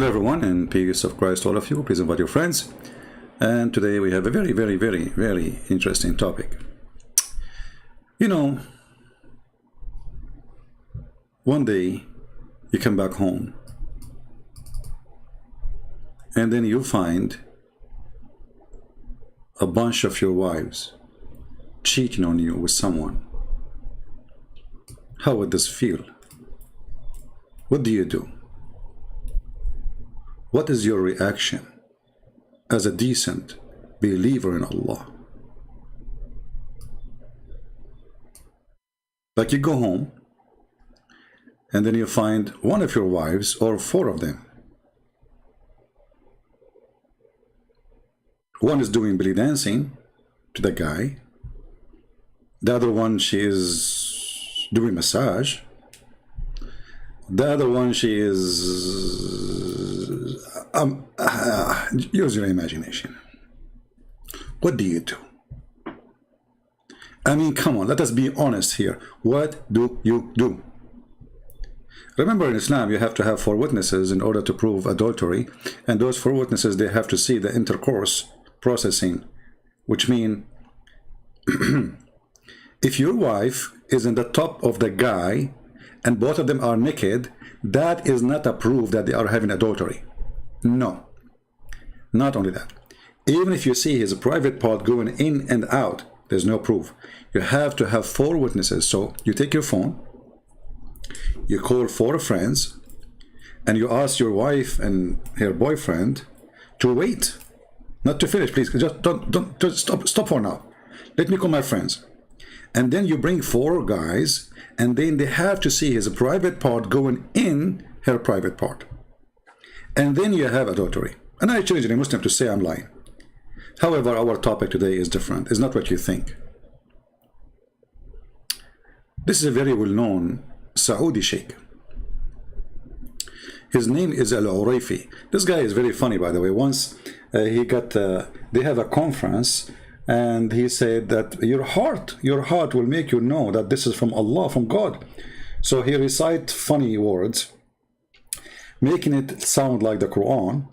Hello everyone, and peace of Christ to all of you. Please invite your friends. And today we have a very interesting topic. You know, one day you come back home and then you find a bunch of your wives cheating on you with someone. How would this feel? What do you do? What is your reaction as a decent believer in Allah? Like you go home and then you find one of your wives or four of them. One is doing belly dancing to the guy. The other one, she is doing massage. The other one, she is use your imagination. What do you do? I mean, come on, let us be honest here. What do you do? Remember, in Islam, you have to have four witnesses in order to prove adultery, and those four witnesses, they have to see the intercourse processing, which means if your wife is in the top of the guy and both of them are naked, that is not a proof that they are having adultery. No. Not only that. Even if you see his private part going in and out, there's no proof. You have to have four witnesses. So you take your phone, you call four friends, and you ask your wife and her boyfriend to wait. Not to finish, please. Just stop for now. Let me call my friends. And then you bring four guys, and then they have to see his private part going in her private part. And then you have adultery. And I challenge any Muslim to say I'm lying. However, our topic today is different. It's not what you think. This is a very well-known Saudi sheikh. His name is Al-Urayfi. This guy is very funny, by the way. Once they have a conference, and he said that your heart will make you know that this is from Allah, from God. So he recites funny words, making it sound like the Quran.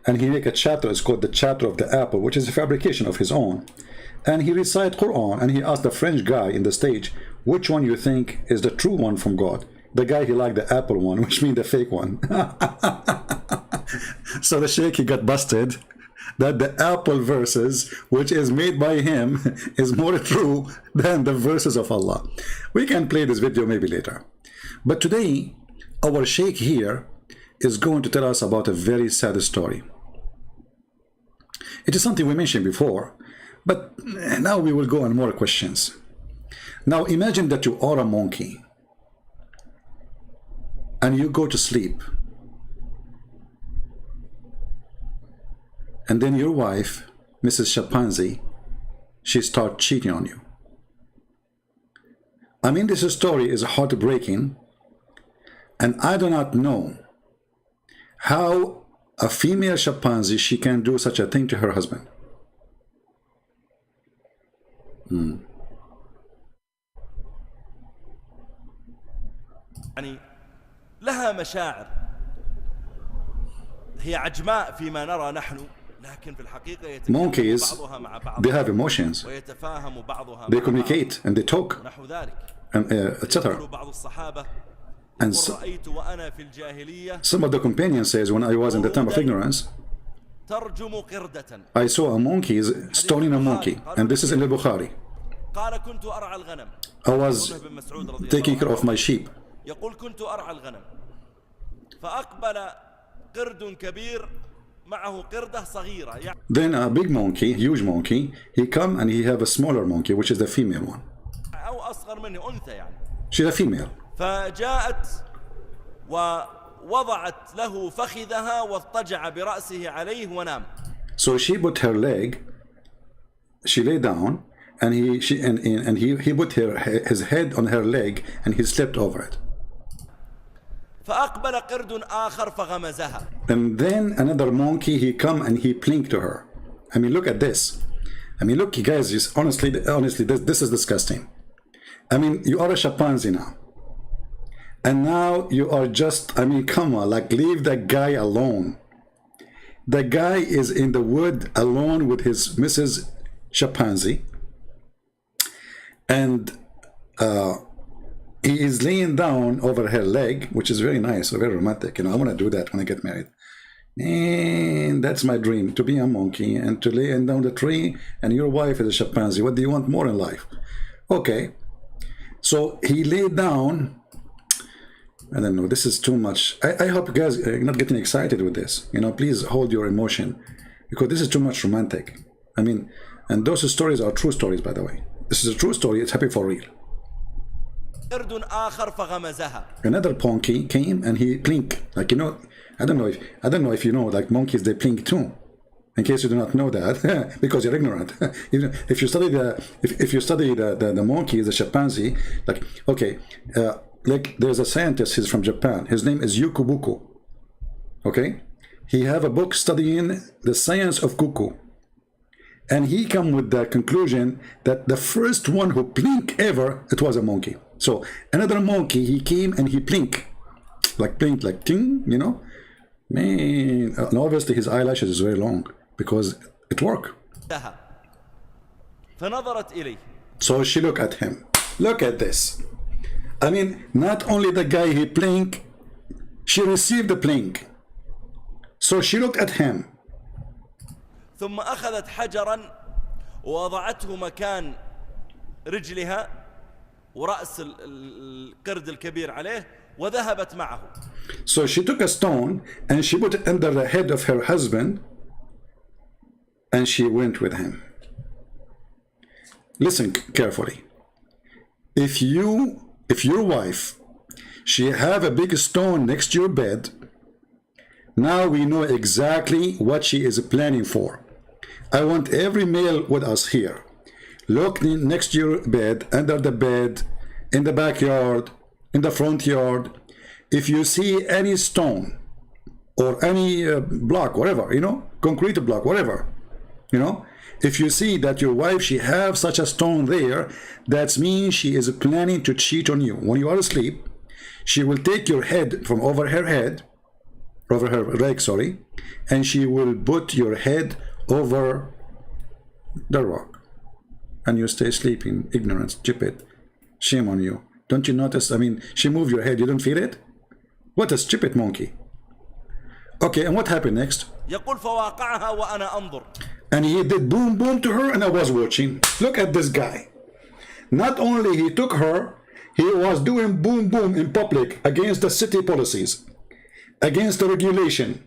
And he make a chapter, it's called the chapter of the apple, which is a fabrication of his own. And he recite Quran, and he asked the French guy in the stage, which one you think is the true one from God? The guy, he liked the apple one, which means the fake one. So the sheikh, he got busted that the apple verses, which is made by him, is more true than the verses of Allah. We can play this video maybe later. But today, our sheikh here is going to tell us about a very sad story. It is something we mentioned before, but now we will go on more questions. Now imagine that you are a monkey and you go to sleep, and then your wife, Mrs. Chimpanzee, she starts cheating on you. I mean, this story is heartbreaking, and I do not know how a female chimpanzee, she can do such a thing to her husband. يعني لها مشاعر هي عجماء فيما نرى نحن لكن في الحقيقة يتكلم بعضها مع بعض they have emotions, ويتفاهم بعضها they communicate and they talk نحو ذلك and etc. بعض الصحابة And ورأيت وأنا في الجاهلية some of the companions says, when I was in the time of ignorance, ترجم قردة I saw a monkey stoning a monkey, and this is in al-Bukhari. قال كنت أرعى الغنم I was taking care of my sheep. يقول كنت أرعى الغنم فأقبل قرد كبير معه قردة صغيرة. Then a big monkey, huge monkey, he come and he have a smaller monkey, which is the female one. أو أصغر منه أنثى يعني. She's a female. فجاءت ووضعت له فخذها واضطجع برأسه عليه ونام. So she put her leg, she lay down, and he put his head on her leg, and he slept over it. فأقبل قرد آخر فغمزها. And then another monkey, he come and he plinked to her. I mean, look at this. I mean, look, you guys, just honestly, this is disgusting. I mean, you are a chimpanzee now, And now you are just, I mean, come on, like leave the guy alone. The guy is in the wood alone with his Mrs. Chimpanzee. And he is laying down over her leg, which is very nice, very romantic. You know, I want to do that when I get married. And that's my dream, to be a monkey and to lay down the tree, and your wife is a chimpanzee. What do you want more in life? Okay. So he laid down. I don't know, this is too much. I hope you guys are not getting excited with this. You know, please hold your emotion, because this is too much romantic. I mean, and those stories are true stories, by the way. This is a true story. It's happening for real. Another monkey came and he blinked. Like, you know, I don't know if you know, like monkeys, they blink too. In case you do not know that, because you're ignorant. If you study the monkey, the chimpanzee, like, okay, like there's a scientist, he's from Japan. His name is Yukubuku. Okay, he have a book studying the science of cuckoo, and he come with the conclusion that the first one who blink ever, it was a monkey. So another monkey, he came and he blink, like ting, you know, man. And obviously his eyelashes is very long because it worked. So she looked at him. Look at this. I mean, not only the guy he blink, she received the blink. So she looked at him. ثم أخذت حجرا ووضعته مكان رجلها ورأس القرد الكبير عليه وذهبت معه. So she took a stone and she put it under the head of her husband and she went with him. Listen carefully. If your wife, she have a big stone next to your bed, now we know exactly what she is planning for. I want every male with us here. Look next to your bed, under the bed, in the backyard, in the front yard. If you see any stone or any block, whatever, you know, concrete block, whatever, you know, if you see that your wife, she have such a stone there, that means she is planning to cheat on you. When you are asleep, she will take your head from over her leg, sorry, and she will put your head over the rock. And you stay sleeping, ignorant, stupid. Shame on you. Don't you notice? I mean, she moved your head, you don't feel it? What a stupid monkey. Okay, and what happened next? And he did boom boom to her and I was watching. Look at this guy. Not only he took her, he was doing boom boom in public against the city policies, against the regulation.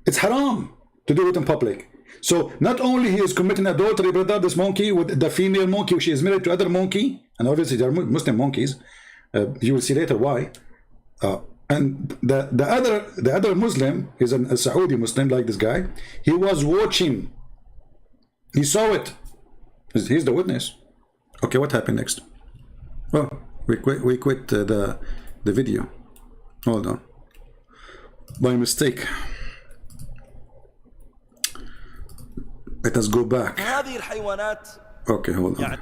It's haram to do it in public. So not only he is committing adultery, brother, this monkey with the female monkey, she is married to other monkey, and obviously they are Muslim monkeys. You will see later why. And the other Muslim is a Saudi Muslim like this guy. He was watching. He saw it. He's the witness. Okay, what happened next? Oh, we quit the video. Hold on. By mistake. Let us go back. Okay, hold on.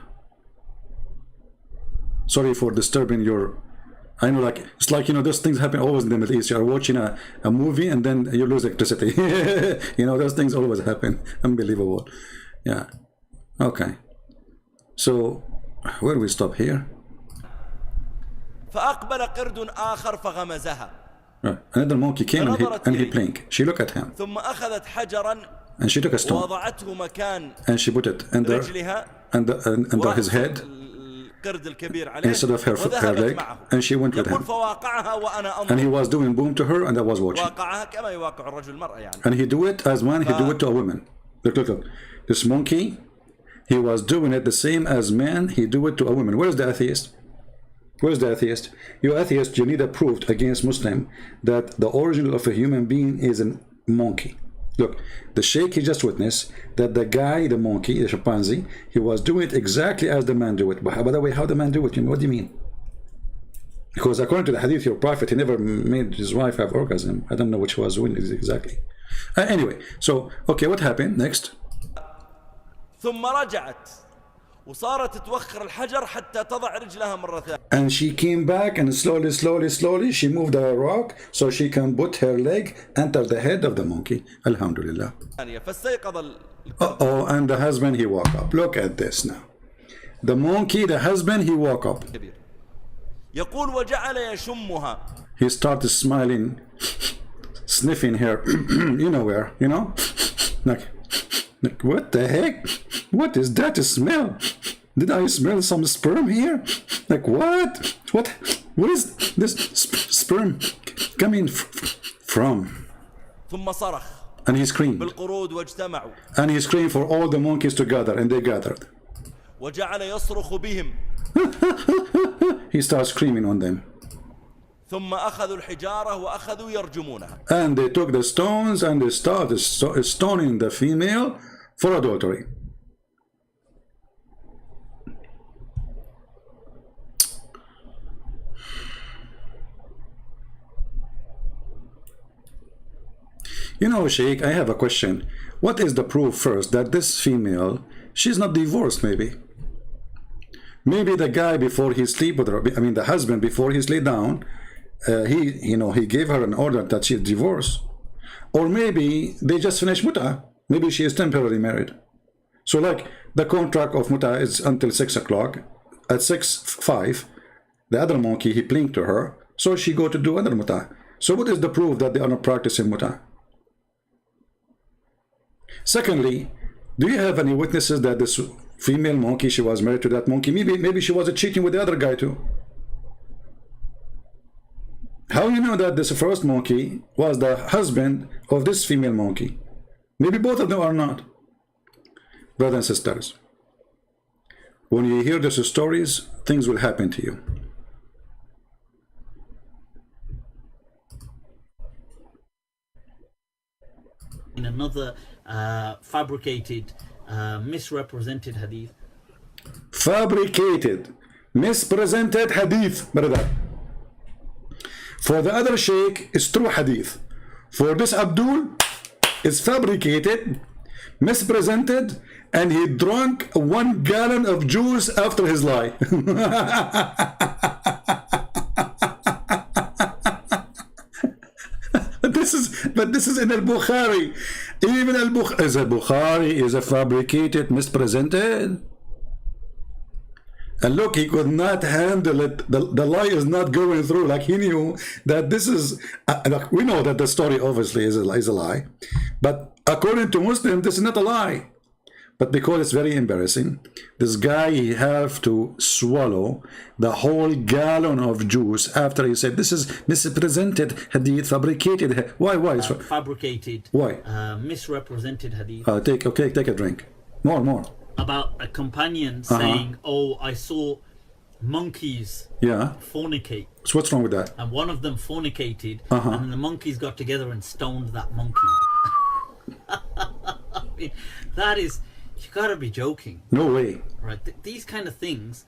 Sorry for disturbing your... I know, like, it's like, you know, those things happen always in the Middle East. You are watching a movie and then you lose electricity. You know, those things always happen. Unbelievable. Yeah. Okay. So, where do we stop here? Another monkey came and he blinked. She looked at him. And she took a stone and she put it under his head instead of her leg, and she went with him. And he was doing boom to her and I was watching. And he do it as man, he do it to a woman. Look. This monkey, he was doing it the same as man, he do it to a woman. Where's the atheist? Where's the atheist? You atheist, you need a proof against Muslim that the origin of a human being is a monkey. Look, the sheikh, he just witnessed that the guy, the monkey, the chimpanzee, he was doing it exactly as the man do it. But by the way, how the man do it? What do you mean? Because according to the hadith, your prophet, he never made his wife have orgasm. I don't know which was doing it exactly. Anyway, so, okay, what happened next? وصارت توخر الحجر حتى تضع رجلها مرة ثانية. And she came back and slowly she moved the rock so she can put her leg under the head of the monkey. Alhamdulillah. فاستيقظ Oh, and the husband, he woke up. Look at this now. The monkey, the husband, he woke up. يقول وجعل يشمها. He started smiling, sniffing her, you know where, you know? Like, what the heck? What is that smell? Did I smell some sperm here? Like, what? What is this sperm coming from? ثم صرخ. And he screamed. بالقرود واجتمعوا. And he screamed for all the monkeys to gather, and they gathered. وجعل يصرخ بهم. He starts screaming on them. ثم أخذوا الحجارة وأخذوا يرجمونها. And they took the stones and they started stoning the female for adultery. You know, Sheikh, I have a question. What is the proof first that this female, she's not divorced maybe? Maybe the guy before he sleep with her, I mean the husband before he lay down, he gave her an order that she's divorced. Or maybe they just finished muta. Maybe she is temporarily married. So like the contract of muta is until 6 o'clock. At 6:05, the other monkey, he blinked to her. So she go to do another muta. So what is the proof that they are not practicing muta? Secondly, do you have any witnesses that this female monkey, she was married to that monkey? Maybe she was cheating with the other guy too. How you know that this first monkey was the husband of this female monkey? Maybe both of them are not. Brothers and sisters, when you hear these stories, things will happen to you. In another fabricated, misrepresented hadith. Fabricated, mispresented hadith, brother. For the other sheikh, it's true hadith. For this Abdul, it's fabricated, mispresented, and he drank 1 gallon of juice after his lie. But this is in al-Bukhari. Even al-Bukhari is a fabricated, mispresented. And look, he could not handle it. The lie is not going through. Like he knew that this is. We know that the story obviously is a lie, but according to Muslim, this is not a lie. But because it's very embarrassing, this guy, he have to swallow the whole gallon of juice after he said this is misrepresented hadith, fabricated. Why? Fabricated. Why? Misrepresented hadith. Take a drink. More. About a companion saying, "Oh, I saw monkeys fornicate." So what's wrong with that? And one of them fornicated, and the monkeys got together and stoned that monkey. I mean, that is, you gotta be joking. No way. Right? These kind of things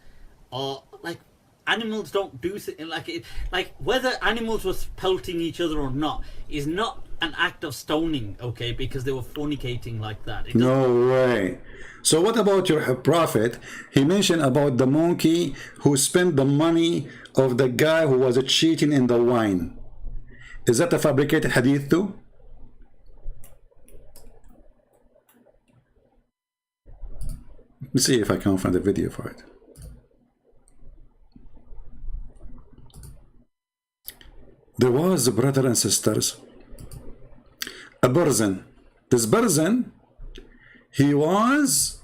are like, animals don't do like whether animals were pelting each other or not is not an act of stoning, okay? Because they were fornicating like that. No way. So what about your prophet? He mentioned about the monkey who spent the money of the guy who was cheating in the wine. Is that a fabricated hadith too? Let me see if I can find a video for it. There was, brothers and sisters, a person. This person, he was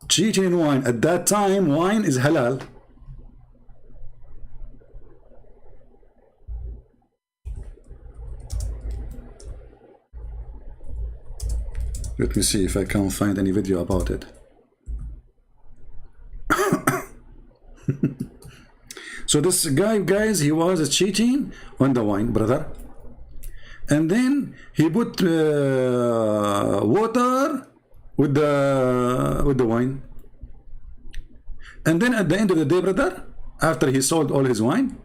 cheating in wine. At that time, wine is halal. Let me see if I can find any video about it. So this guy, guys, he was cheating on the wine, brother. And then he put water with the wine. And then at the end of the day, brother, after he sold all his wine,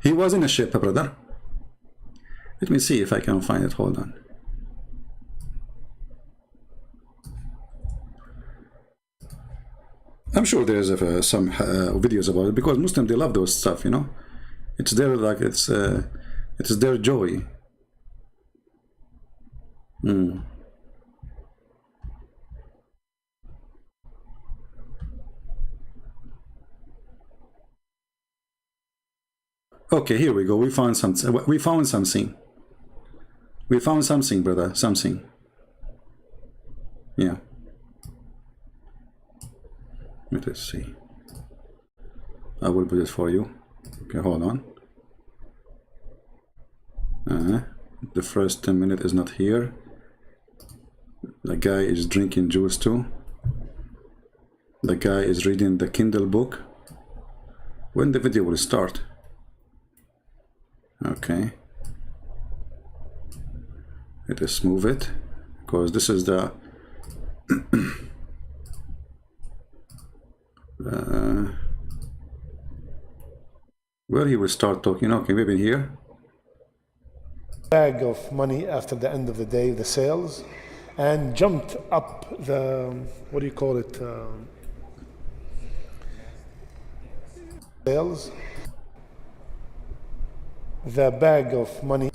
he was in a ship, brother. Let me see if I can find it. Hold on. I'm sure there's some videos about it, because Muslims, they love those stuff, you know. It's their, like, it's their joy. Okay, here we go. We found something. We found something. We found something, brother. Something. Yeah. Let us see. I will put it for you. Okay, hold on. The first 10 minutes is not here. The guy is drinking juice too. The guy is reading the Kindle book. When the video will start? Okay. Let us move it, because this is the where he will start talking. Okay, maybe here. Bag of money after the end of the day, the sales, and jumped up the, what do you call it, sales, the bag of money.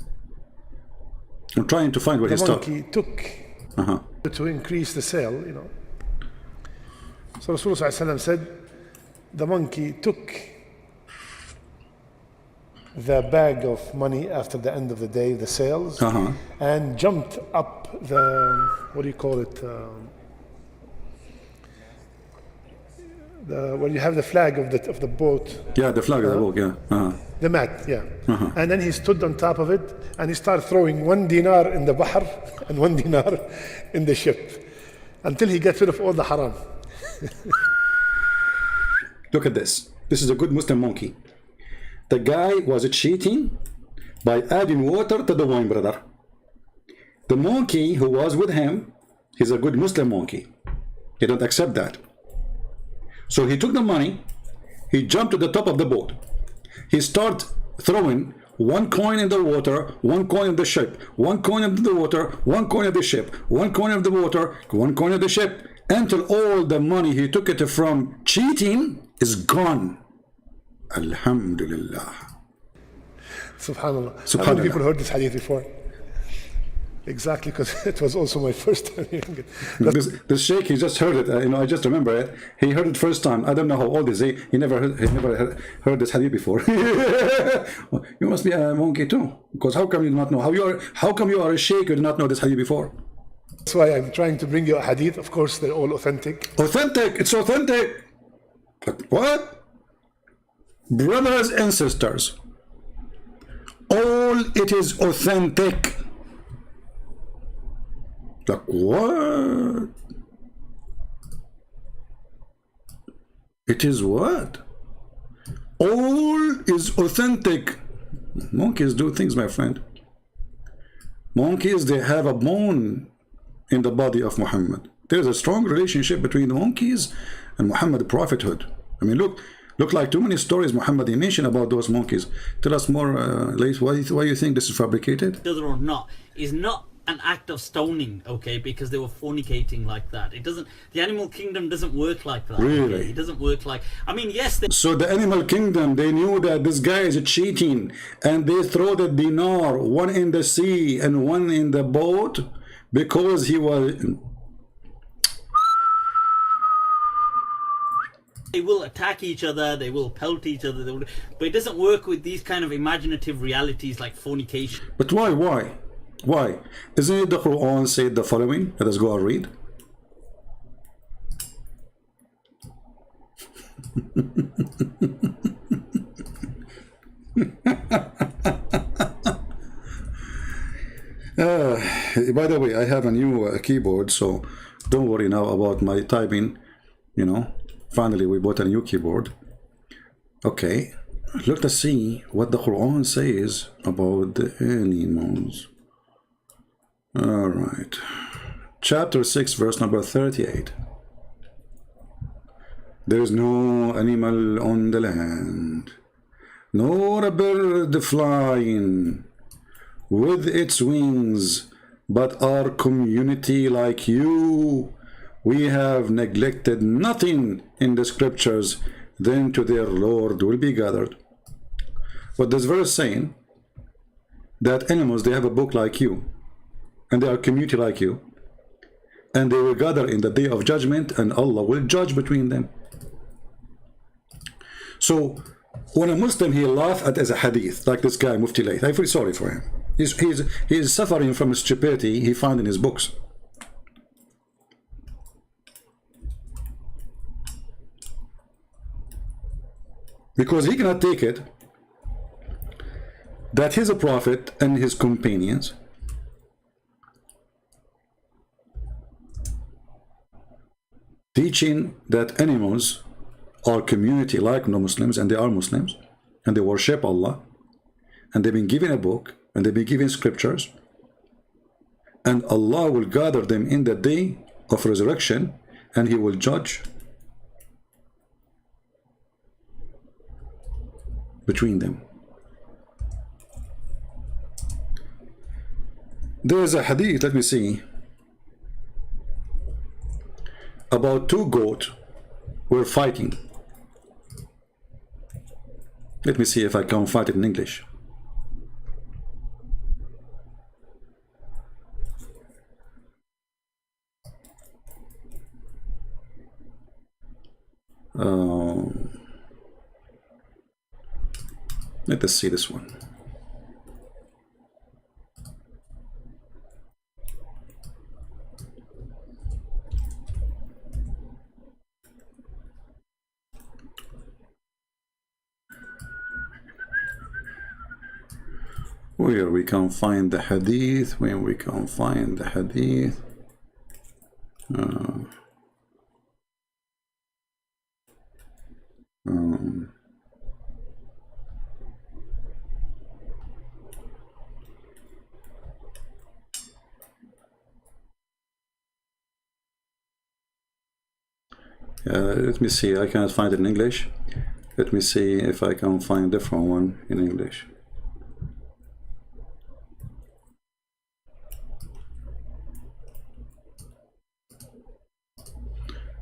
I'm trying to find what he's talking. The monkey took to increase the sale, you know. So Rasulullah said, the monkey took the bag of money after the end of the day, the sales, and jumped up the, what do you call it, where you have the flag of the boat. Yeah, the flag of the boat, yeah. The mat, yeah. And then he stood on top of it and he started throwing 1 dinar in the bahr and 1 dinar in the ship until he gets rid of all the haram. Look at this. This is a good Muslim monkey. The guy was cheating by adding water to the wine, brother. The monkey who was with him, he's a good Muslim monkey. He don't accept that. So he took the money, he jumped to the top of the boat. He started throwing 1 coin in the water, 1 coin in the ship, 1 coin in the water, 1 coin of the ship, 1 coin of the water, 1 coin of the ship, until all the money he took it from cheating is gone. Alhamdulillah. Subhanallah. How many people heard this hadith before? Exactly, because it was also my first time hearing it. This sheikh, he just heard it. You know, I just remember it. He heard it first time. I don't know how old is he. He never heard this hadith before. You must be a monkey too, because how come you do not know? How come you are a sheikh? You do not know this hadith before? That's why I'm trying to bring you a hadith. Of course, they're all authentic. Authentic. It's authentic. But what? Brothers and sisters, all it is authentic. Like what? It is what? All is authentic. Monkeys do things, my friend. Monkeys, they have a bone in the body of Muhammad. There is a strong relationship between the monkeys and Muhammad prophethood. I mean, look like too many stories Muhammad mentioned about those monkeys. Tell us more, Laith, why you think this is fabricated? Whether or not is not an act of stoning, okay, because they were fornicating like that. It doesn't, the animal kingdom doesn't work like that. Really? Okay? It doesn't work like, I mean, yes. So the animal kingdom, they knew that this guy is cheating, and they throw the dinar, 1 in the sea and 1 in the boat, because he was... They will attack each other, they will pelt each other, but it doesn't work with these kind of imaginative realities like fornication. But why? Why? Isn't it the Quran said the following? Let us go and read. By the way, I have a new keyboard, so don't worry now about my typing. You know, finally we bought a new keyboard. Okay, let us see what the Quran says about the animals. All right, chapter 6, verse number 38. There is no animal on the land, nor a bird flying with its wings, but our community like you, we have neglected nothing in the scriptures, then to their Lord will be gathered. What this verse saying? That animals, they have a book like you, and they are a community like you, and they will gather in the day of judgment, and Allah will judge between them. So when a Muslim, he laugh at as a hadith, like this guy Mufti Layth, I feel sorry for him. He's suffering from stupidity he found in his books. Because he cannot take it that he's a prophet and his companions teaching that animals are community like non-Muslims, and they are Muslims, and they worship Allah, and they've been given a book, and they've been given scriptures, and Allah will gather them in the day of resurrection, and He will judge between them. There is a hadith, let me see, about two goats were fighting. Let me see if I can find it in English. Let us see this one. Where we can find the hadith, when we can find the hadith. Let me see, I cannot find it in English. Let me see if I can find a different one in English.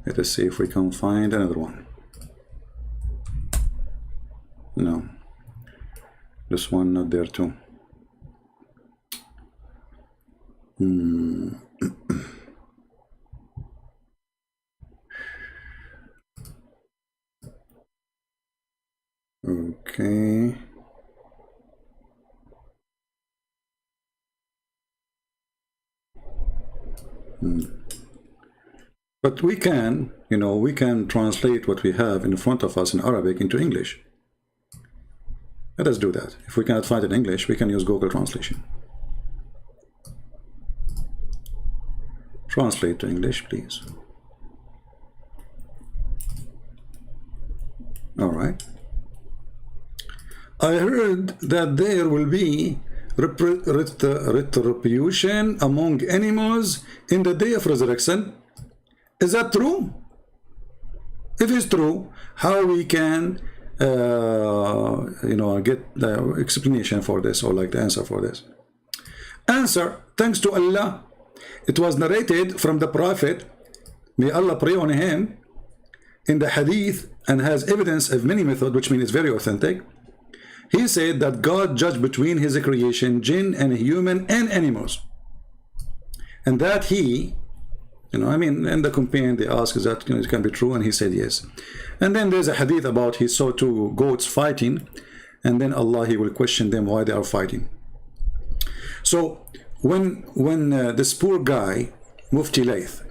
Let us see if we can find another one. No, this one not there too. Okay. But we can, we can translate what we have in front of us in Arabic into English. Let us do that. If we cannot find it in English, we can use Google Translation. Translate to English, please. All right. I heard that there will be retribution among animals in the day of resurrection. Is that true? If it's true, how we can get the explanation for this, or like the answer for this? Answer: thanks to Allah, it was narrated from the Prophet, may Allah pray on him, in the hadith, and has evidence of many methods, which means it's very authentic. He said that God judged between his creation, jinn and human and animals, and that he, and the companion, they asked, is that it can be true, and he said yes. And then there's a hadith about he saw two goats fighting, and then Allah, he will question them why they are fighting. So when this poor guy Mufti Layth,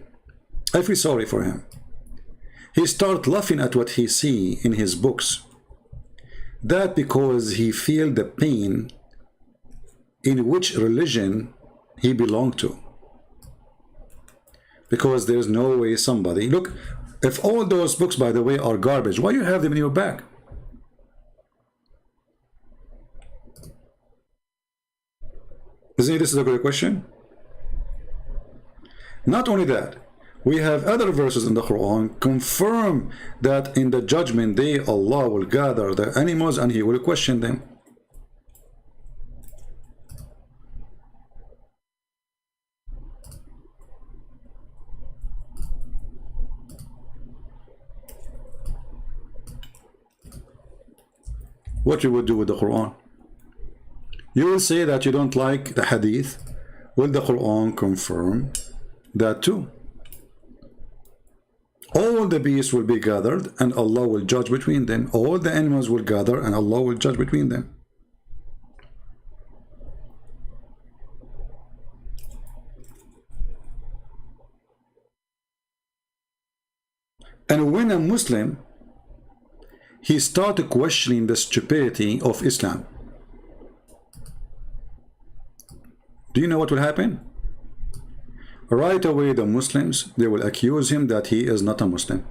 I feel sorry for him. He start laughing at what he see in his books. That because he feel the pain in which religion he belonged to. Because there's no way somebody, look, if all those books, by the way, are garbage, why you have them in your bag? Isn't this a good question? Not only that, we have other verses in the Quran confirm that in the judgment day Allah will gather the animals and he will question them. what you would do with the Quran. You will say that you don't like the hadith. Will the Quran confirm that too? All the beasts will be gathered and Allah will judge between them. All the animals will gather and Allah will judge between them. And when a Muslim, he started questioning the stupidity of Islam, do you know what will happen? Right away, the Muslims, they will accuse him that he is not a Muslim.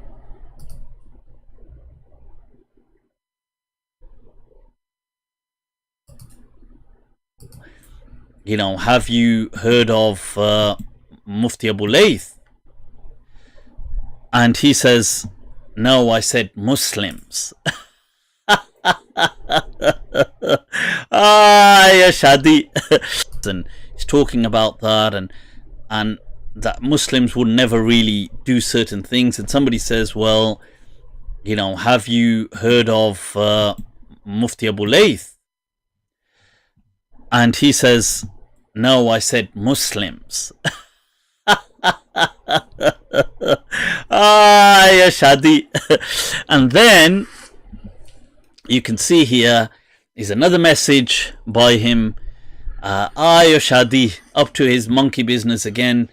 You know, have you heard of Mufti Abu Layth? And he says, no, I said Muslims. Ya Shadi. And he's talking about that and that Muslims would never really do certain things. And somebody says, well, you know, have you heard of Mufti Abu Layth? And he says, no, I said Muslims. Ya Shadi. And then you can see here is another message by him, Ya Shadi, up to his monkey business again,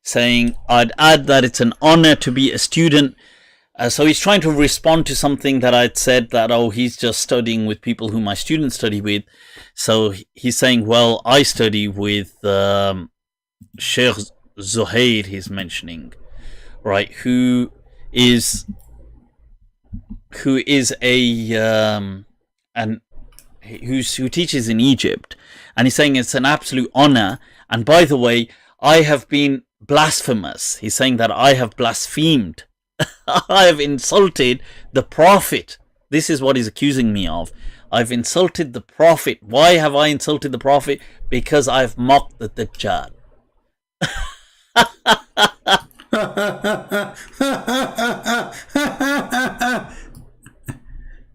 saying, I'd add that it's an honor to be a student. So he's trying to respond to something that I'd said, that, oh, he's just studying with people who my students study with. So he's saying, well, I study with Sheikh Zuhair, he's mentioning, right, who teaches in Egypt, and he's saying it's an absolute honor. And by the way, I have been blasphemous. He's saying that I have blasphemed. I have insulted the Prophet. This is what he's accusing me of. I've insulted the Prophet. Why have I insulted the Prophet? Because I've mocked the Dajjal.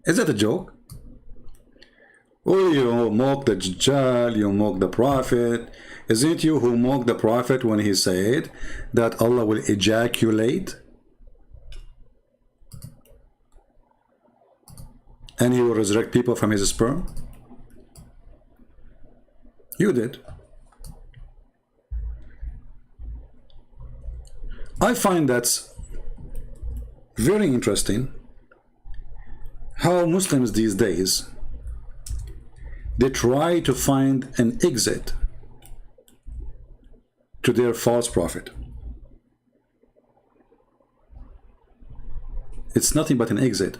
Is that a joke? Oh, you mock the Dajjal, you mock the Prophet. Isn't it you who mocked the Prophet when he said that Allah will ejaculate and he will resurrect people from his sperm? You did. I find that's very interesting how Muslims these days, they try to find an exit to their false prophet. It's nothing but an exit.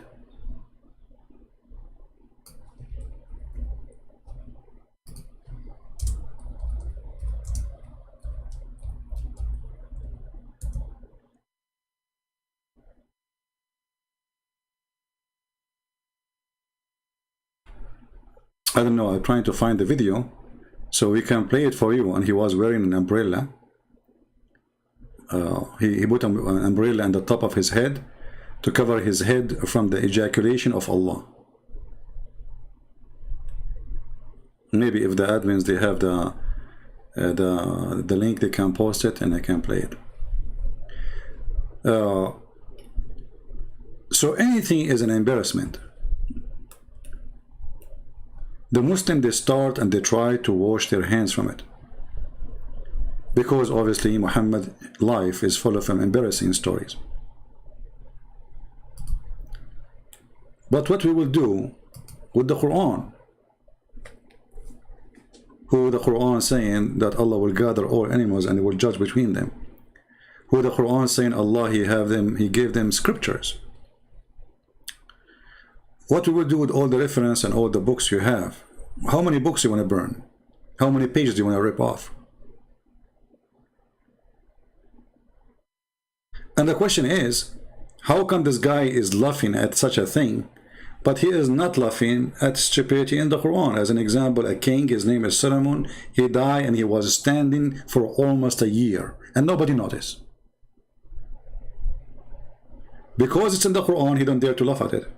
I don't know, I'm trying to find the video so we can play it for you. And he was wearing an umbrella. He put an umbrella on the top of his head to cover his head from the ejaculation of Allah. Maybe if the admins, they have the link, they can post it and I can play it. So anything is an embarrassment. The Muslim, they start and they try to wash their hands from it, because obviously Muhammad's life is full of embarrassing stories. But what we will do with the Quran, who the Quran saying that Allah will gather all animals and he will judge between them, who the Quran saying Allah, he gave them scriptures. What we will do with all the reference and all the books you have? How many books you want to burn? How many pages do you want to rip off? And the question is, how come this guy is laughing at such a thing, but he is not laughing at stupidity in the Quran? As an example, a king, his name is Solomon, he died and he was standing for almost a year and nobody noticed. Because it's in the Quran, he don't dare to laugh at it.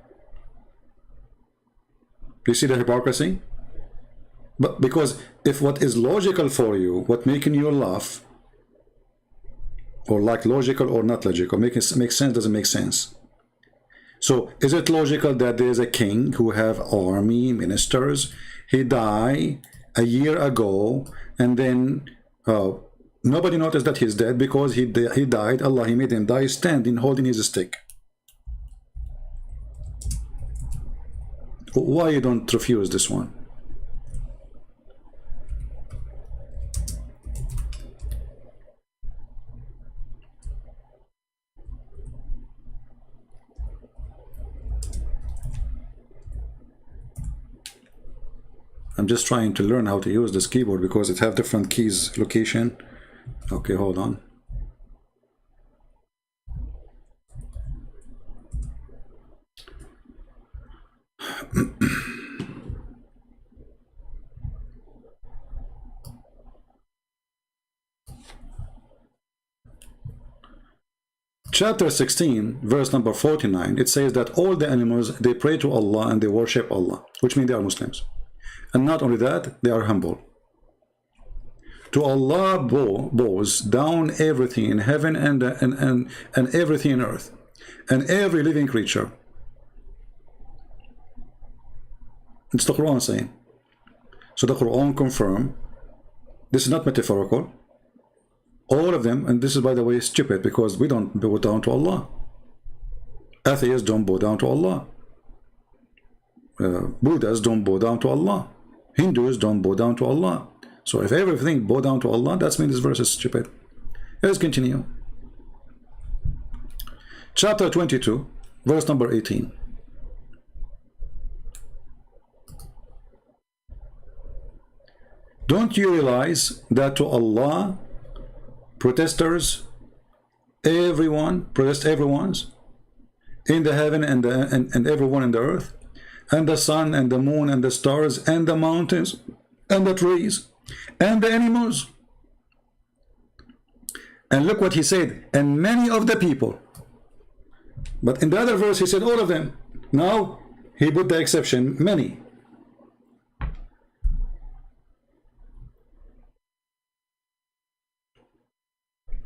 You see the hypocrisy? But because if what is logical for you, what making you laugh, or like logical or not logical, makes sense, doesn't make sense. So is it logical that there is a king who have army, ministers, he died a year ago, and then nobody noticed that he's dead because he died, Allah, he made him die standing, holding his stick. Why you don't refuse this one? I'm just trying to learn how to use this keyboard because it have different keys location. Okay, hold on. Chapter 16, verse number 49, it says that all the animals, they pray to Allah and they worship Allah, which means they are Muslims. And not only that, they are humble. To Allah bows down everything in heaven and everything in earth, and every living creature. It's the Quran saying. So the Quran confirm this is not metaphorical. All of them, and this is by the way stupid because we don't bow down to Allah. Atheists don't bow down to Allah. Buddhists don't bow down to Allah. Hindus don't bow down to Allah. So if everything bow down to Allah, that means this verse is stupid. Let's continue. Chapter 22, verse number 18. Don't you realize that to Allah, protesters, everyone's in the heaven and everyone in the earth, and the sun and the moon and the stars and the mountains and the trees and the animals. And look what he said, and many of the people. But in the other verse he said all of them. Now he put the exception, many.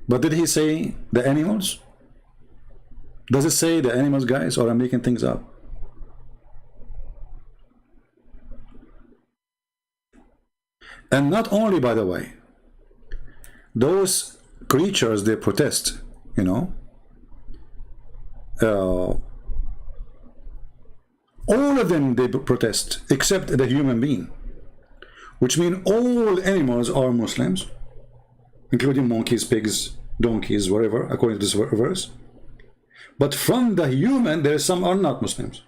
But did he say the animals? Does it say the animals, guys, or I'm making things up? And not only, by the way, those creatures, they protest, you know. All of them, they protest, except the human being. Which means all animals are Muslims, including monkeys, pigs, donkeys, whatever, according to this verse. But from the human, there are some are not Muslims.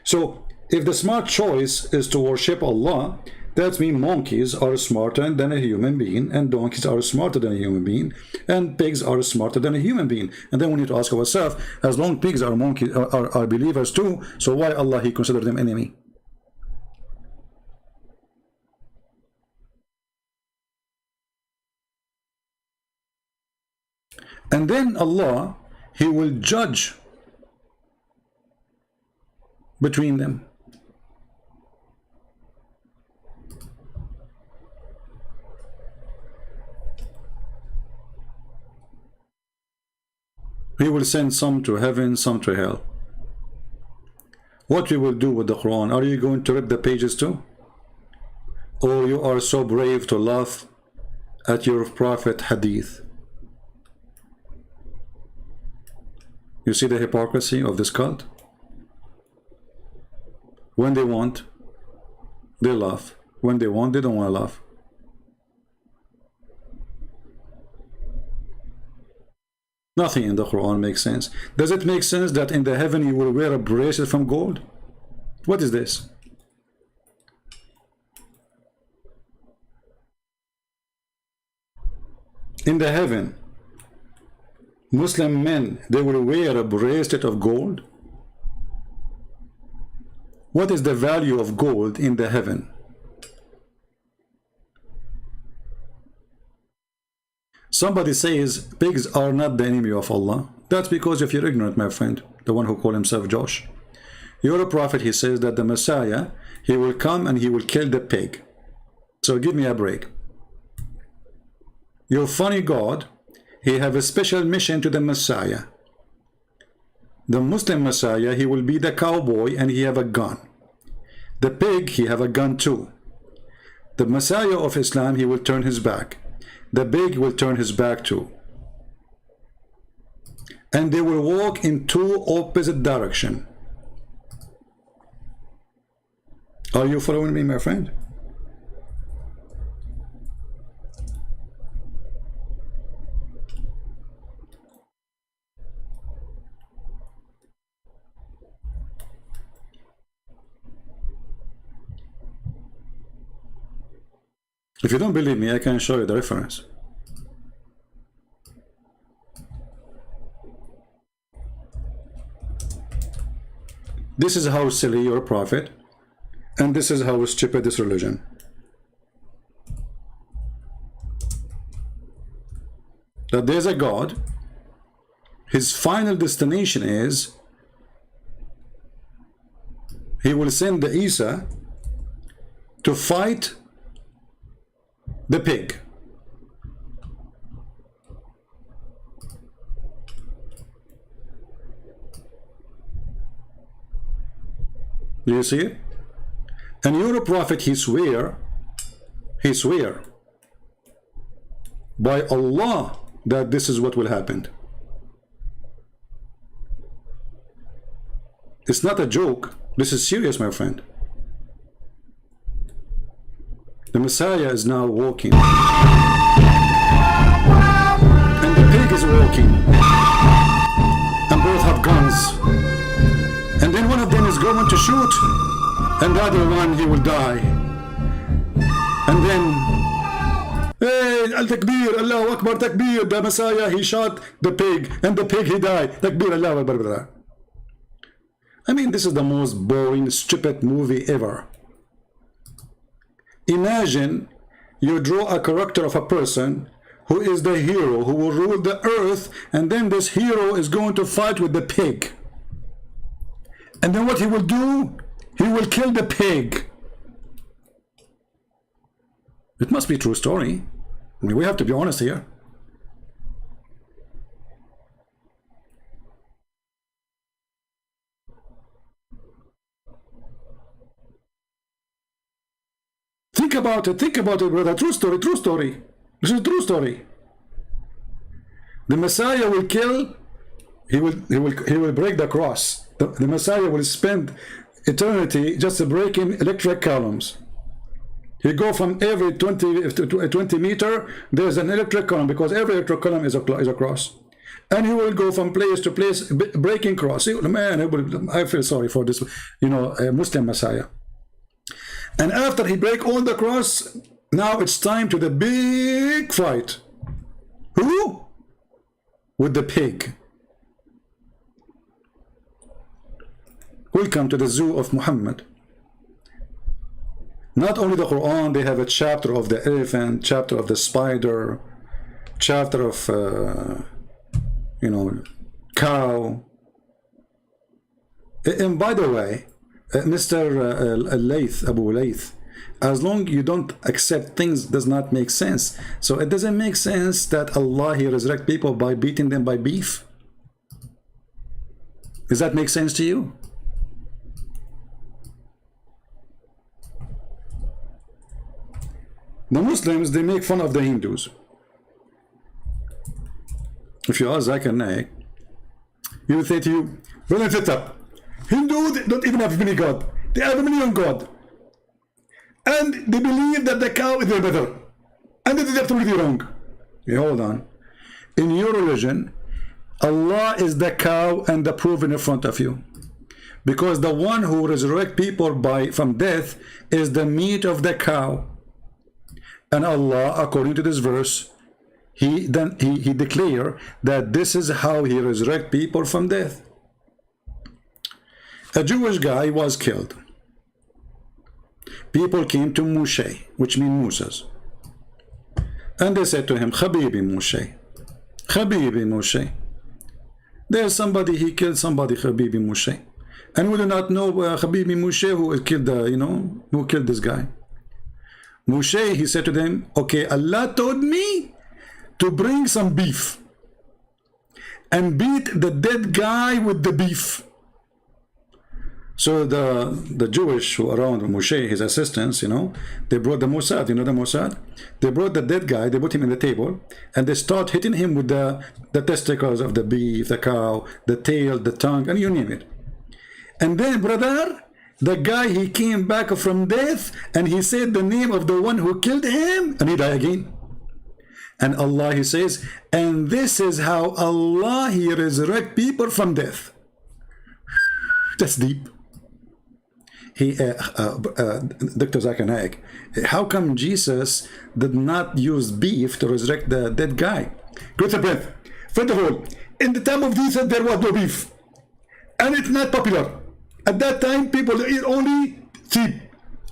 So, if the smart choice is to worship Allah, that means monkeys are smarter than a human being, and donkeys are smarter than a human being, and pigs are smarter than a human being. And then we need to ask ourselves, as long pigs are monkeys are believers too, so why Allah he consider them enemy? And then Allah, he will judge between them. He will send some to heaven, some to hell. What we will do with the Quran? Are you going to rip the pages too? Or you are so brave to laugh at your prophet hadith? You see the hypocrisy of this cult? When they want, they laugh. When they want, they don't want to laugh. Nothing in the Quran makes sense. Does it make sense that in the heaven you will wear a bracelet from gold? What is this? In the heaven, Muslim men, they will wear a bracelet of gold? What is the value of gold in the heaven? Somebody says pigs are not the enemy of Allah. That's because if you're ignorant, my friend, the one who called himself Josh. Your prophet, he says that the Messiah, he will come and he will kill the pig. So give me a break. Your funny God, he have a special mission to the Messiah. The Muslim Messiah, he will be the cowboy and he have a gun. The pig, he have a gun too. The Messiah of Islam, he will turn his back. The pig will turn his back too. And they will walk in two opposite directions. Are you following me, my friend? If you don't believe me, I can show you the reference. This is how silly your prophet, and this is how stupid this religion. That there's a God, his final destination is he will send the Isa to fight the pig. Do you see it? And your prophet, he swear by Allah that this is what will happen. It's not a joke. This is serious, my friend. The Messiah is now walking. And the pig is walking. And both have guns. And then one of them is going to shoot. And the other one, he will die. And then, hey, Al-Takbir, Allahu Akbar, Takbir. The Messiah, he shot the pig. And the pig, he died. Takbir, Allahu Akbar. I mean, this is the most boring, stupid movie ever. Imagine you draw a character of a person who is the hero, who will rule the earth, and then this hero is going to fight with the pig. And then what he will do? He will kill the pig. It must be a true story. I mean, we have to be honest here. Think about it, brother. True story, true story. This is a true story. The Messiah will kill, he will break the cross. The Messiah will spend eternity just breaking electric columns. He go from every 20 meter, there's an electric column, because every electric column is a cross. And he will go from place to place, breaking cross. Man, I feel sorry for this, Muslim Messiah. And after he break all the cross, now it's time to the big fight. Who? With the pig. Welcome to the zoo of Muhammad. Not only the Quran, they have a chapter of the elephant, chapter of the spider, chapter of, cow. And by the way, Mr. Abu Layth, as long you don't accept things does not make sense. So it doesn't make sense that Allah, he resurrect people by beating them by beef. Does that make sense to you? The Muslims, they make fun of the Hindus. If you ask Zakir Naik, he will say to you, well, sit up. Hindus don't even have many God. They have a million God. And they believe that the cow is their better. And that is absolutely wrong. Okay, hold on. In your religion, Allah is the cow and the proof in front of you. Because the one who resurrects people from death is the meat of the cow. And Allah, according to this verse, he declared that this is how he resurrects people from death. A Jewish guy was killed. People came to Moshe, which means Moses. And they said to him, Habibi Moshe, Habibi Moshe. There's somebody, he killed somebody, Habibi Moshe. And we do not know Habibi Moshe who killed who killed this guy. Moshe, he said to them, okay, Allah told me to bring some beef and beat the dead guy with the beef. So the Jewish who around Moshe, his assistants, they brought the Mossad. You know the Mossad? They brought the dead guy, they put him in the table, and they start hitting him with the testicles of the beef, the cow, the tail, the tongue, and you name it. And then, brother, the guy, he came back from death, and he said the name of the one who killed him, and he died again. And Allah, he says, and this is how Allah, he resurrect people from death. That's deep. Dr. Zakir Naik, how come Jesus did not use beef to resurrect the dead guy? Go to breath. First of all, in the time of Jesus, there was no beef. And it's not popular. At that time, people eat only sheep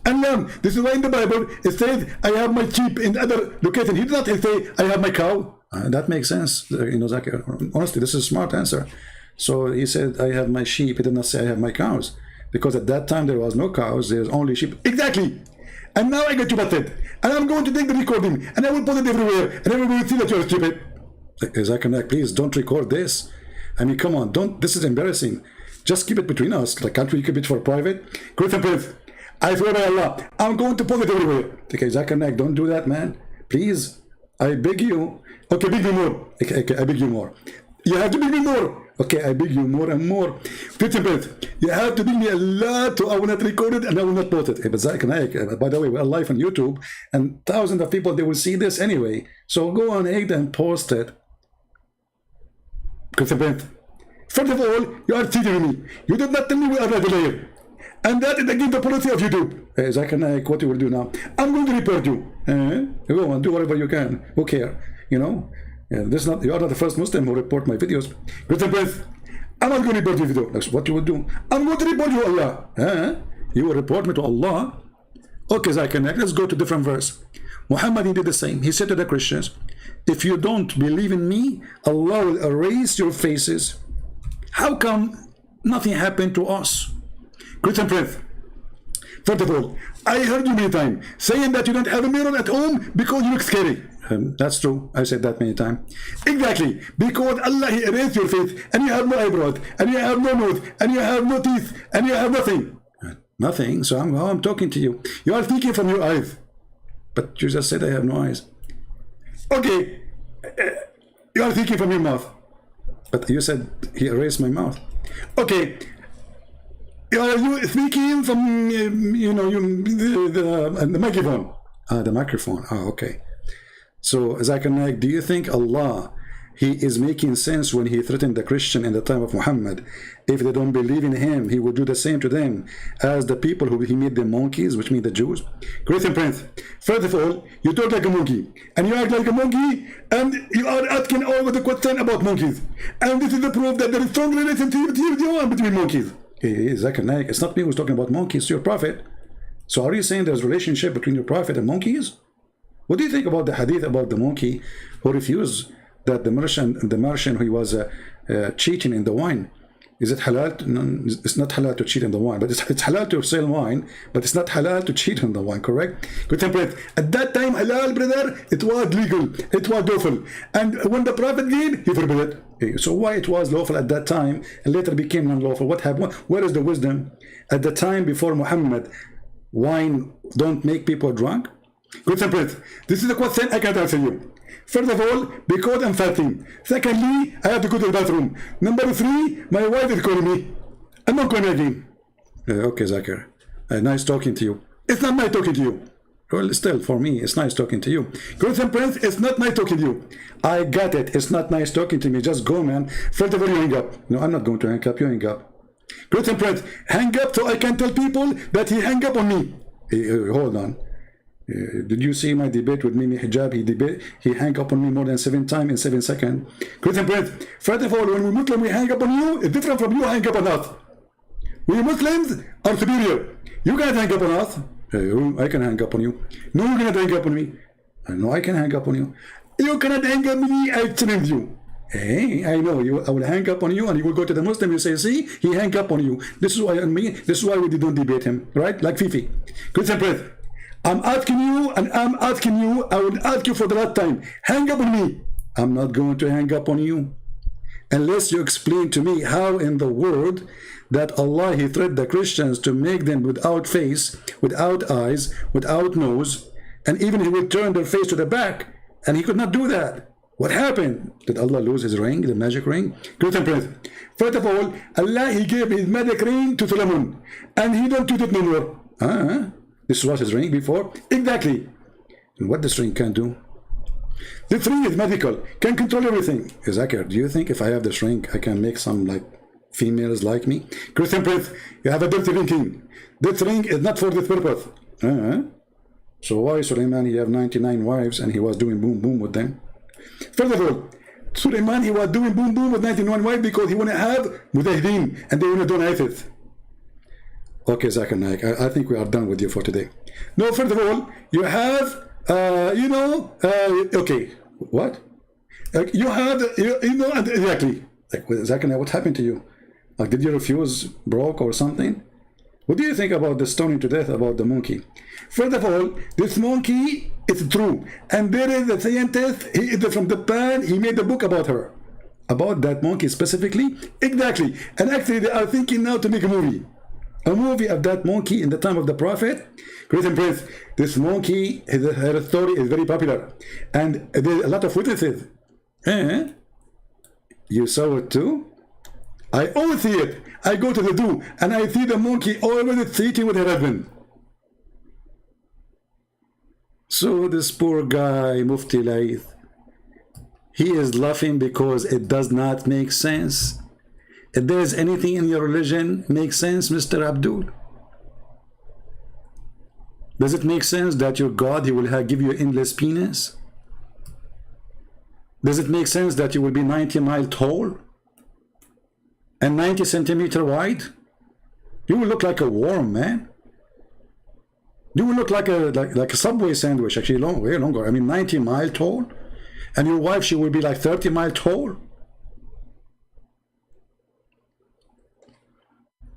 and lamb. This is why in the Bible, it says, I have my sheep. In other locations, he did not say, I have my cow. That makes sense. Zakir. Honestly, this is a smart answer. So he said, I have my sheep. He did not say, I have my cows. Because at that time, there was no cows. There was only sheep. Exactly. And now I got you busted. And I'm going to take the recording. And I will put it everywhere. And everyone will see that you're stupid. Zakir, please don't record this. I mean, come on. Don't. This is embarrassing. Just keep it between us. Like, can't we keep it for private? Great and Prince, I swear by Allah, I'm going to put it everywhere. Okay, Zakir, don't do that, man. Please. I beg you. Okay, beg me more. Okay, I beg you more. You have to beg me more. Okay, I beg you more and more. You have to beg me a lot, so I will not record it and I will not post it. But Zakir, by the way, we're live on YouTube, and thousands of people, they will see this anyway. So go on ahead and post it. First of all, you are cheating me. You did not tell me we are not a liar. And that is against the policy of YouTube. Zakir, what you will do now? I'm going to report you. Go on, do whatever you can. Who care? This not, you are not the first Muslim who report my videos. I'm not going to report your video. That's what you will do. I'm going to report you, Allah. You will report me to Allah. Okay, Zakir, let's go to different verse. Muhammad, he did the same. He said to the Christians, if you don't believe in me, Allah will erase your faces. How come nothing happened to us? Christian Prince, first of all, I heard you many times saying that you don't have a mirror at home because you look scary. That's true. I said that many times. Exactly. Because Allah, he erased your face, and you have no eyebrows, and you have no nose, and you have no teeth, and you have nothing. Nothing. So I'm talking to you. You are thinking from your eyes. But you just said I have no eyes. Okay. You are thinking from your mouth. But you said he erased my mouth. Okay. Are you speaking from, the microphone? The microphone. Oh, okay. So, Zakir, do you think Allah, he is making sense when he threatened the Christian in the time of Muhammad? If they don't believe in him, he would do the same to them as the people who he made them monkeys, which mean the Jews. Christian Prince, first of all, you talk like a monkey, and you act like a monkey, and you are asking all the question about monkeys. And this is the proof that there is strong relationship between monkeys. Zakir, it's not me who's talking about monkeys, it's your prophet. So are you saying there's a relationship between your prophet and monkeys? What do you think about the hadith about the monkey who refused that the merchant who was cheating in the wine? Is it halal? No, it's not halal to cheat in the wine, but it's halal to sell wine, but it's not halal to cheat in the wine, correct? Good temperate. At that time, halal, brother, it was legal, it was lawful. And when the Prophet came, he forbid it. So why it was lawful at that time and later became unlawful? What happened? Where is the wisdom? At the time before Muhammad, wine don't make people drunk? Good temperate. This is a question I can't answer you. First of all, because I'm fasting. Secondly, I have to go to the bathroom. Number 3, my wife is calling me. I'm not going again. Okay, Zakir. Nice talking to you. It's not nice talking to you. Well, still, for me, it's nice talking to you. Christian Prince, it's not nice talking to you. I got it. It's not nice talking to me. Just go, man. First of all, you hang up. No, I'm not going to hang up. You hang up. Christian Prince, hang up so I can tell people that he hang up on me. Hold on. Did you see my debate with Mimi Hijab? He hang up on me more than 7 times in 7 seconds. Christian Prince, first of all, when we Muslims we hang up on you, it's different from you hang up on us. We Muslims are superior. You can't hang up on us. I can hang up on you. No, you cannot hang up on me. No, I can hang up on you. You cannot hang up on me. I challenge you. Hey, I know you. I will hang up on you, and you will go to the Muslim. You say, "See, he hang up on you." This is why This is why we didn't debate him, right? Like Fifi. Christian Prince, I'm asking you, and I'm asking you. I will ask you for the last time. Hang up on me. I'm not going to hang up on you unless you explain to me how in the world that Allah He threatened the Christians to make them without face, without eyes, without nose, and even He would turn their face to the back, and He could not do that. What happened? Did Allah lose His ring, the magic ring? Christian Prince, first of all, Allah He gave His magic ring to Solomon, and He don't use it no more. This was His ring before. Exactly. And what this ring can do? This ring is magical, can control everything. Zakir, do you think if I have this ring, I can make some like females like me? Christian Prince, you have a dirty thinking. This ring is not for this purpose. So why Suleiman, he have 99 wives and he was doing boom boom with them? First of all, Suleiman, he was doing boom boom with 99 wives because he want to have mujahideen and they want to do ISIS. Okay, Zakir Naik, I think we are done with you for today. No, first of all, you have, okay, what? You have, exactly. Like, Zakir Naik, what happened to you? Like, did your fuse broke or something? What do you think about the stoning to death about the monkey? First of all, this monkey is true. And there is a scientist, he is from Japan, he made a book about her. About that monkey specifically? Exactly. And actually they are thinking now to make a movie. A movie of that monkey in the time of the Prophet. Christian Prince, this monkey, her story is very popular. And there's a lot of witnesses. You saw it too? I always see it. I go to the zoo and I see the monkey always sitting with her husband. So this poor guy, Mufti Laith, he is laughing because it does not make sense. If there is anything in your religion make sense, Mr. Abdul? Does it make sense that your God, he will give you endless penis? Does it make sense that you will be 90 miles tall and 90 centimeters wide? You will look like a worm, man. You will look like a Subway sandwich, actually way longer. I mean, 90 miles tall, and your wife, she will be like 30 miles tall.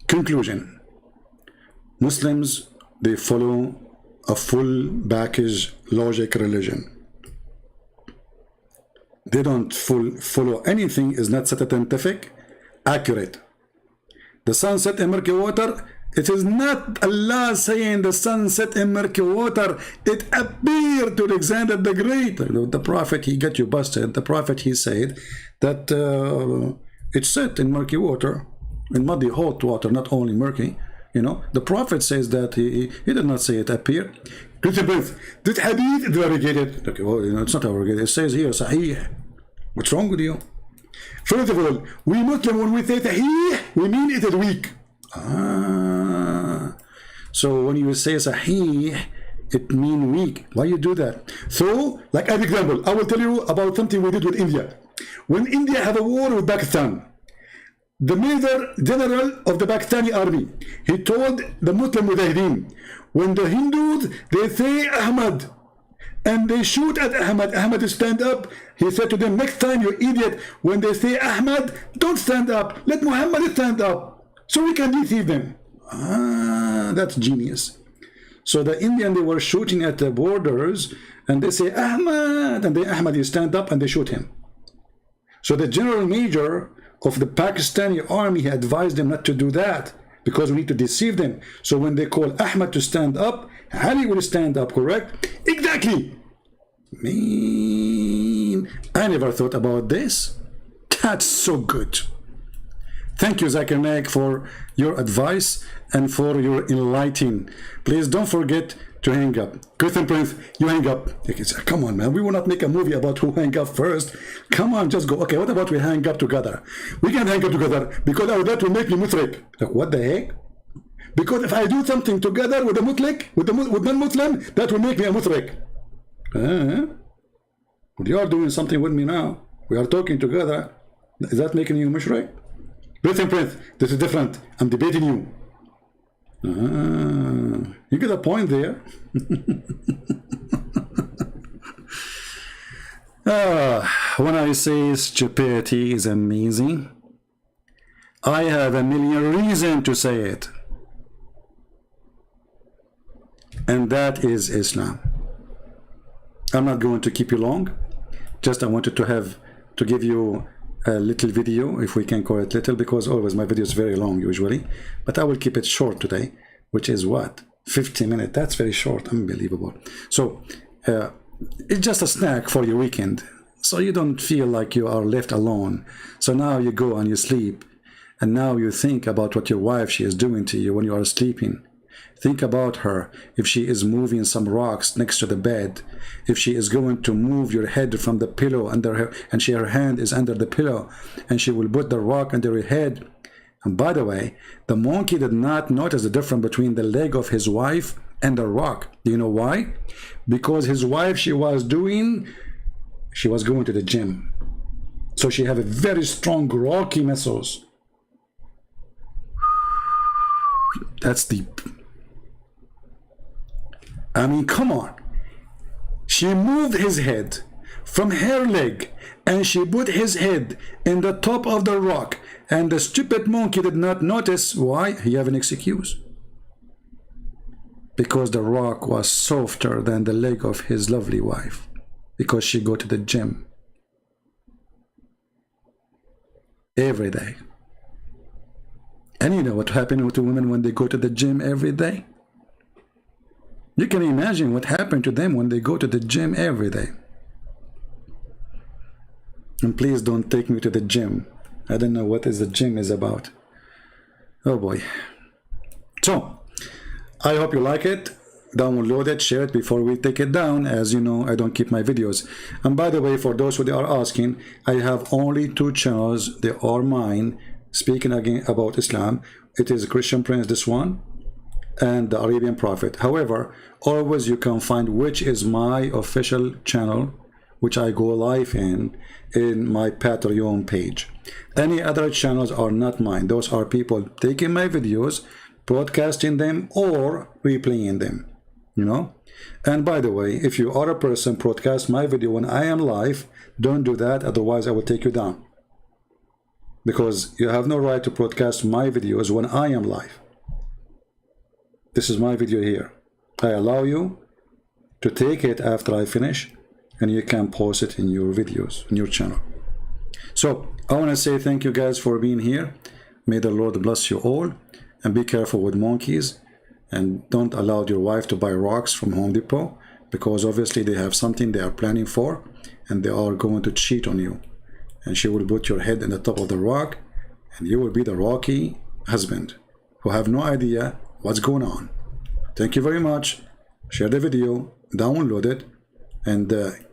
Conclusion: Muslims, they follow a full package logic religion. They don't follow anything is not scientific, accurate. The sunset in murky water, it is not Allah saying the sunset in murky water. It appeared to Alexander the Great. The Prophet, he got you busted. The Prophet, he said that it set in murky water, in muddy hot water, not only murky. You know, the Prophet says that he did not say it appeared. Christian Prince, this hadith is variegated. Okay, well, it's not variegated. It says here, Sahih. What's wrong with you? First of all, we Muslim, when we say Sahih, we mean it is weak. So when you say Sahih, it means weak. Why you do that? So, like an example, I will tell you about something we did with India. When India had a war with Pakistan, the Major General of the Pakistani army, he told the Muslim Mujahideen, when the Hindus, they say Ahmad, and they shoot at Ahmad, Ahmad stand up. He said to them, next time, you idiot, when they say Ahmad, don't stand up. Let Muhammad stand up, so we can deceive them. That's genius. So the Indian, they were shooting at the borders, and they say Ahmad, and then Ahmad, you stand up, and they shoot him. So the General Major of the Pakistani army, he advised them not to do that, because we need to deceive them. So when they call Ahmad to stand up, Ali will stand up, correct? Exactly. Man, I never thought about this. That's so good. Thank you, Zakir Naik, for your advice and for your enlightening. Please don't forget to hang up. Christian Prince, you hang up. Come on, man. We will not make a movie about who hang up first. Come on, just go. Okay, what about we hang up together? We can hang up together because that will make me mushrik. Like, what the heck? Because if I do something together with a mushrik, with non-Muslim, that will make me a mushrik. You are doing something with me now. We are talking together. Is that making you mushrik? Christian Prince, this is different. I'm debating you. You get a point there. When I say stupidity is amazing, I have a million reasons to say it. And that is Islam. I'm not going to keep you long. Just I wanted to give you a little video, if we can call it little, because always my video is very long usually. But I will keep it short today, which is what? 50 minutes. That's very short. Unbelievable. So it's just a snack for your weekend. So you don't feel like you are left alone. So now you go and you sleep. And now you think about what your wife, she is doing to you when you are sleeping. Think about her, if she is moving some rocks next to the bed, if she is going to move your head from the pillow under her, and her hand is under the pillow, and she will put the rock under your head. And by the way, the monkey did not notice the difference between the leg of his wife and the rock. Do you know why? Because his wife, she was going to the gym. So she have a very strong rocky muscles. That's deep. I mean, come on. She moved his head from her leg and she put his head in the top of the rock, and the stupid monkey did not notice. Why? He have an excuse. Because the rock was softer than the leg of his lovely wife, because she go to the gym every day. And you know what happened to women when they go to the gym every day? You can imagine what happened to them when they go to the gym every day. And please don't take me to the gym. I don't know what the gym is about. Oh boy. So, I hope you like it. Download it, share it before we take it down. As you know, I don't keep my videos. And by the way, for those who are asking, I have only 2 channels. They are mine, speaking again about Islam. It is Christian Prince, this one, and the Arabian Prophet. However, always you can find which is my official channel, which I go live in my Patreon page. Any other channels are not mine. Those are people taking my videos, broadcasting them, or replaying them, you know. And by the way, if you are a person broadcast my video when I am live, don't do that, otherwise I will take you down, because you have no right to broadcast my videos when I am live. This is my video here. I allow you to take it after I finish, and you can post it in your videos, in your channel. So I want to say thank you guys for being here. May the Lord bless you all, and be careful with monkeys, and don't allow your wife to buy rocks from Home Depot, because obviously they have something they are planning for, and they are going to cheat on you, and she will put your head in the top of the rock, and you will be the rocky husband who have no idea what's going on. Thank you very much. Share the video, download it, and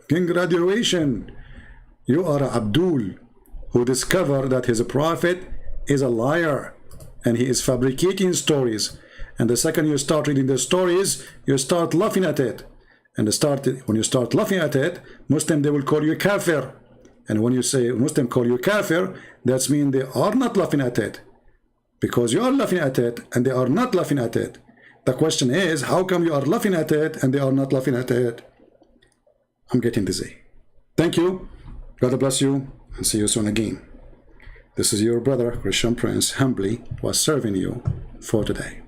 congratulations, you are Abdul, who discovered that his prophet is a liar and he is fabricating stories. And the second you start reading the stories, you start laughing at it. And when you start laughing at it, Muslim, they will call you kafir. And when you say Muslim call you kafir, that means they are not laughing at it, because you are laughing at it and they are not laughing at it. The question is, how come you are laughing at it and they are not laughing at it? I'm getting dizzy. Thank you. God bless you, and see you soon again. This is your brother, Christian Prince, humbly was serving you for today.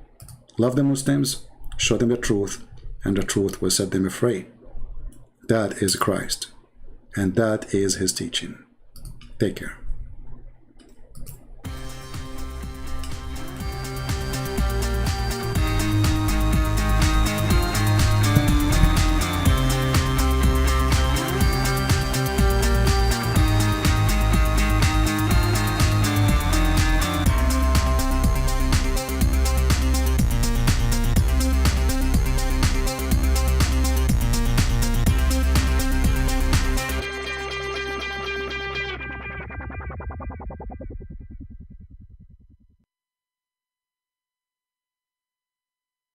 Love the Muslims, show them the truth, and the truth will set them free. That is Christ, and that is his teaching. Take care.